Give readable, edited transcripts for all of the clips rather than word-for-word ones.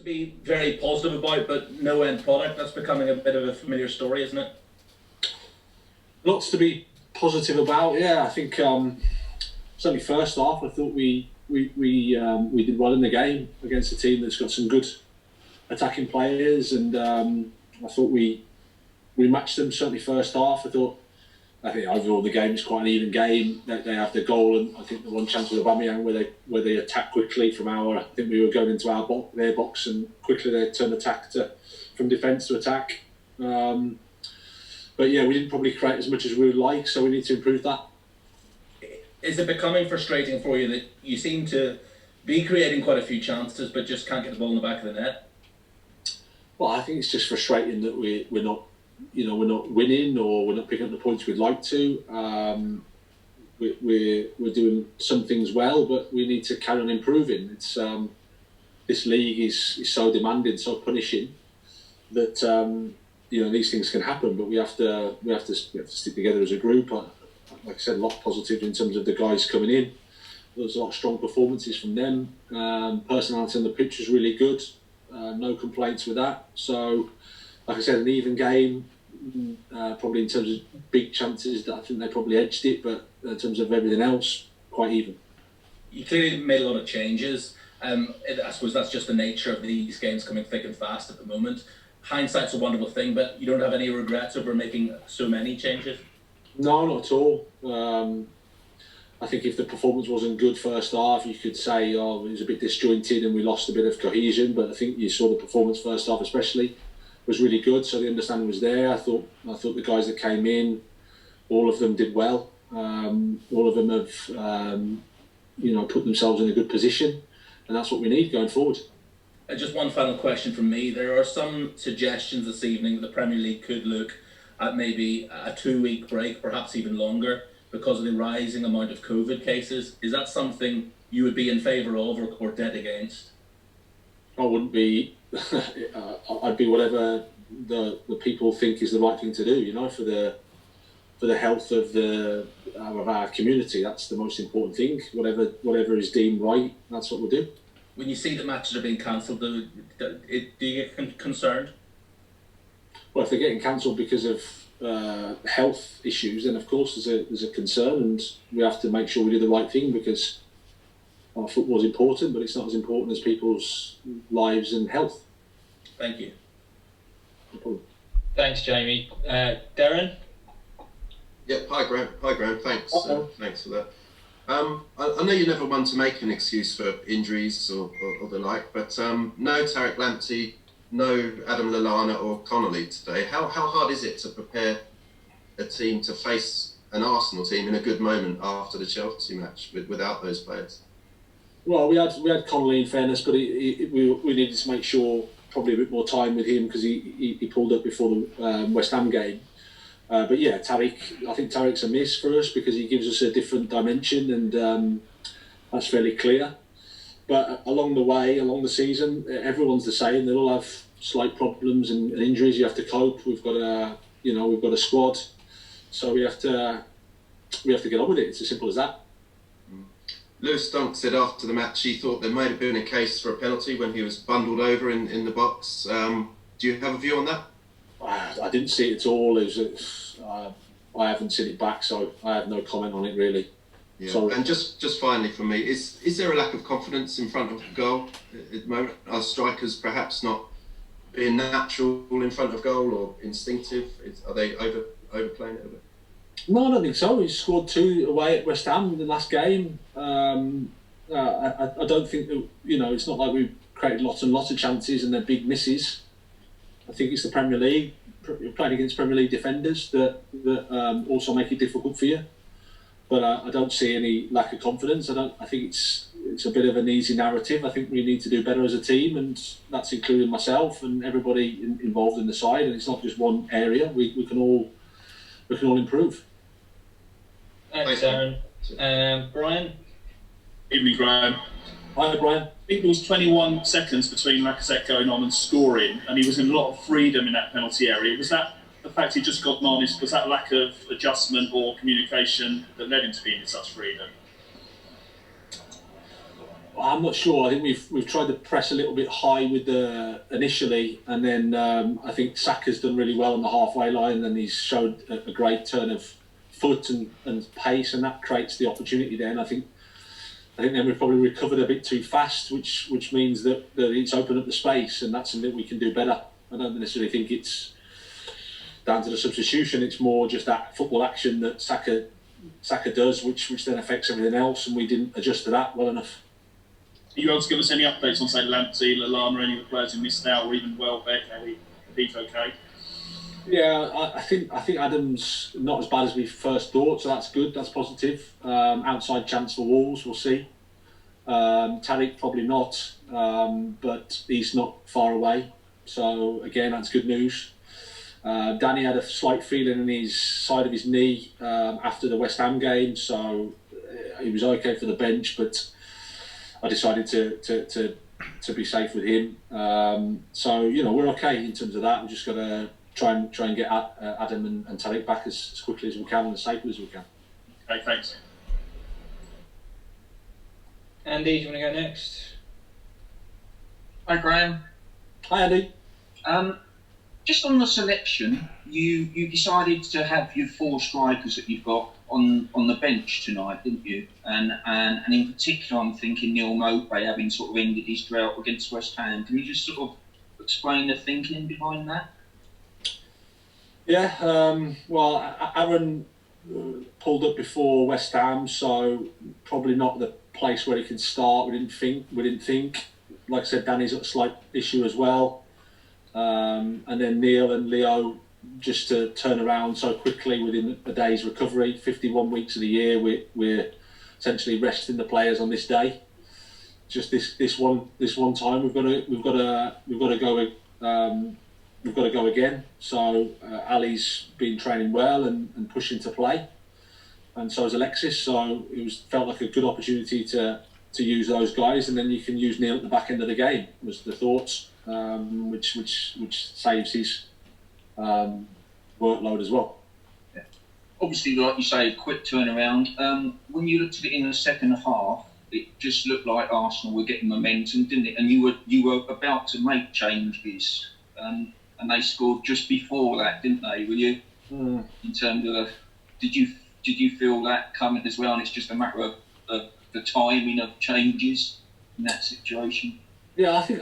be very positive about, but no end product. That's becoming a bit of a familiar story, isn't it? Lots to be positive about. Yeah, I think certainly first half, I thought we did well in the game against a team that's got some good attacking players, and I thought we matched them certainly first half. I think overall the game is quite an even game. They have the goal, and I think the one chance with Aubameyang where they attack quickly from I think we were going into their box, and quickly they turned attack from defence to attack. But yeah, we didn't probably create as much as we would like, so we need to improve that. Is it becoming frustrating for you that you seem to be creating quite a few chances, but just can't get the ball in the back of the net? Well, I think it's just frustrating that we're not winning, or we're not picking up the points we'd like to. We're doing some things well, but we need to carry on improving. It's this league is so demanding, so punishing that these things can happen. But we have to stick together as a group. Like I said, a lot positive in terms of the guys coming in. There's a lot of strong performances from them. Personality on the pitch was really good. No complaints with that. So, like I said, an even game. Probably in terms of big chances, that I think they probably edged it, but in terms of everything else, quite even. You clearly made a lot of changes. I suppose that's just the nature of these games coming thick and fast at the moment. Hindsight's a wonderful thing, but you don't have any regrets over making so many changes? No, not at all. I think if the performance wasn't good first half, you could say, it was a bit disjointed and we lost a bit of cohesion, but I think you saw the performance first half especially was really good, so the understanding was there. I thought the guys that came in, all of them did well. All of them have put themselves in a good position, and that's what we need going forward. Just one final question from me. There are some suggestions this evening that the Premier League could look at maybe a 2-week break, perhaps even longer, because of the rising amount of COVID cases. Is that something you would be in favour of or dead against? I wouldn't be. I'd be whatever the people think is the right thing to do. For the health of our community. That's the most important thing. Whatever is deemed right, that's what we'll do. When you see that matches are being cancelled, do you get concerned? Well, if they're getting cancelled because of health issues, then of course there's a concern, and we have to make sure we do the right thing, because football is important, but it's not as important as people's lives and health. Thank you. No problem. Thanks, Jamie. Darren? Yep. Hi, Graham. Thanks. Thanks for that. I know you're never one to make an excuse for injuries or the like, but no Tariq Lamptey, no Adam Lallana or Connolly today. How hard is it to prepare a team to face an Arsenal team in a good moment after the Chelsea match without those players? Well, we had Connolly in fairness, but we needed to make sure probably a bit more time with him, because he pulled up before the West Ham game. But yeah, Tariq, I think Tariq's a miss for us because he gives us a different dimension, and that's fairly clear. But along the season, everyone's the same. They all have slight problems and injuries. You have to cope. We've got a squad, so we have to get on with it. It's as simple as that. Lewis Dunk said after the match he thought there might have been a case for a penalty when he was bundled over in the box. Do you have a view on that? I didn't see it at all. I haven't seen it back, so I have no comment on it really. Yeah. Sorry. And just finally from me, is there a lack of confidence in front of goal at the moment? Are strikers perhaps not being natural in front of goal or instinctive? Are they overplaying it a bit? No, I don't think so. He scored 2 away at West Ham in the last game. I don't think that, it's not like we've created lots and lots of chances and they're big misses. I think it's the Premier League, playing against Premier League defenders that also make it difficult for you. But I don't see any lack of confidence. I think it's a bit of an easy narrative. I think we need to do better as a team, and that's including myself and everybody involved in the side. And it's not just one area. We can all improve. Thanks, Aaron. Brian? Evening, Graham. Hi, Brian. I think there was 21 seconds between Lacazette going on and scoring, and he was in a lot of freedom in that penalty area. Was that the fact he just got on? Was that lack of adjustment or communication that led him to be in such freedom? I'm not sure. I think we've tried to press a little bit high with the initially, and then I think Saka's done really well on the halfway line, and he's showed a great turn of foot and pace, and that creates the opportunity there. And I think then we've probably recovered a bit too fast, which means that it's opened up the space, and that's something we can do better. I don't necessarily think it's down to the substitution. It's more just that football action that Saka does, which then affects everything else, and we didn't adjust to that well enough. Are you able to give us any updates on, say, Lamptey, Lallana, any of the players who missed out, or even Welbeck? He's okay? Yeah, I think Adam's not as bad as we first thought, so that's good. That's positive. Outside chance for Wolves, we'll see. Tariq probably not, but he's not far away. So again, that's good news. Danny had a slight feeling in his side of his knee after the West Ham game, so he was okay for the bench, but I decided to be safe with him. So we're okay in terms of that. We've just got to try and get Adam and Tariq back as quickly as we can and as safely as we can. Okay, thanks. Andy, do you want to go next? Hi, Graham. Hi, Andy. Just on the selection, you decided to have your 4 strikers that you've got on the bench tonight, didn't you? And in particular, I'm thinking Neil Mopay having sort of ended his drought against West Ham. Can you just sort of explain the thinking behind that? Yeah, well, Aaron pulled up before West Ham, so probably not the place where he can start. We didn't think. Like I said, Danny's got a slight issue as well. And then Neil and Leo, just to turn around so quickly within a day's recovery. 51 weeks of the year, we're essentially resting the players on this day. Just this one time, we've got to go again. So Ali's been training well and pushing to play, and so has Alexis. So it felt like a good opportunity to use those guys, and then you can use Neil at the back end of the game. Was the thoughts. Which saves his workload as well. Yeah. Obviously, like you say, quick turnaround. When you looked at it in the second half, it just looked like Arsenal were getting momentum, didn't it? And you were about to make changes, and they scored just before that, didn't they? Were you? In terms of, did you feel that coming as well? And it's just a matter of the timing of changes in that situation. Yeah, I think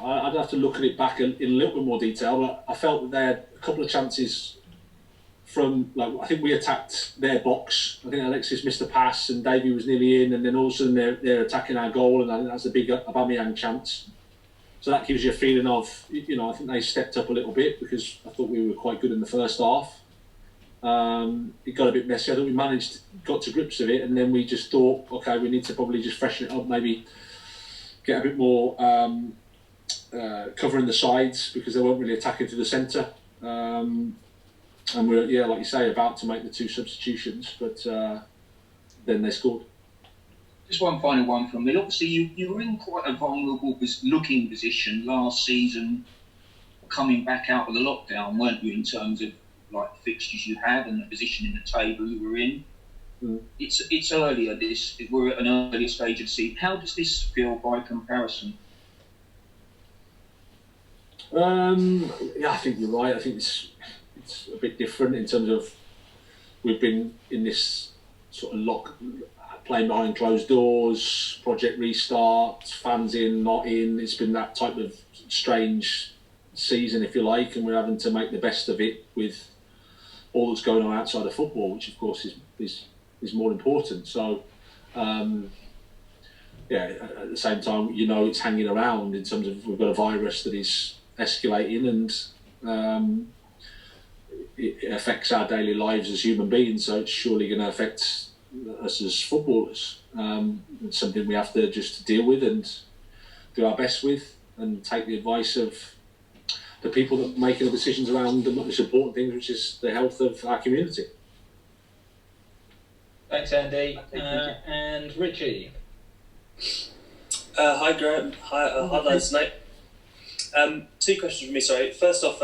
I'd have to look at it back in a little bit more detail, but I felt that they had a couple of chances from, I think we attacked their box. I think Alexis missed a pass and Davey was nearly in, and then all of a sudden they're attacking our goal, and I think that's a big Aubameyang chance. So that gives you a feeling of, I think they stepped up a little bit, because I thought we were quite good in the first half. It got a bit messy. I thought we got to grips with it, and then we just thought, okay, we need to probably just freshen it up, maybe get a bit more covering the sides, because they weren't really attacking to the centre. And we're, like you say, about to make the 2 substitutions, but then they scored. Just one final one from me. Obviously, you were in quite a vulnerable looking position last season, coming back out of the lockdown, weren't you, in terms of like the fixtures you had and the position in the table you were in? It's earlier. We're at an earlier stage of the season. How does this feel by comparison? Yeah, I think you're right. I think it's a bit different in terms of we've been in this sort of playing behind closed doors, project restart, fans in, not in. It's been that type of strange season, if you like, and we're having to make the best of it with all that's going on outside of football, which of course is more important. So at the same time, it's hanging around in terms of we've got a virus that is escalating, and it affects our daily lives as human beings, so it's surely going to affect us as footballers. It's something we have to just deal with and do our best with, and take the advice of the people that are making the decisions around the most important things, which is the health of our community. Thanks, Andy. And Richie. Hi, Graham. Hi, lads. Mate. 2 questions from me. Sorry. First off,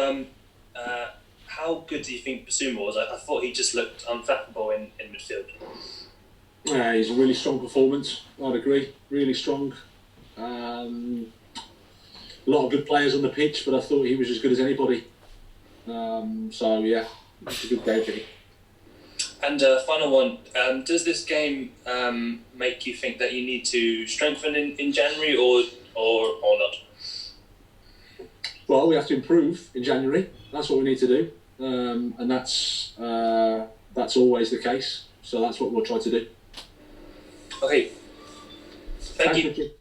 how good do you think Basuma was? I thought he just looked unfathomable in midfield. Yeah, he's a really strong performance. I'd agree. Really strong. A lot of good players on the pitch, but I thought he was as good as anybody. So yeah, it's a good game for him. And final one, does this game make you think that you need to strengthen in January or not? Well, we have to improve in January. That's what we need to do, and that's always the case. So that's what we'll try to do. Okay. Thank you. Richard.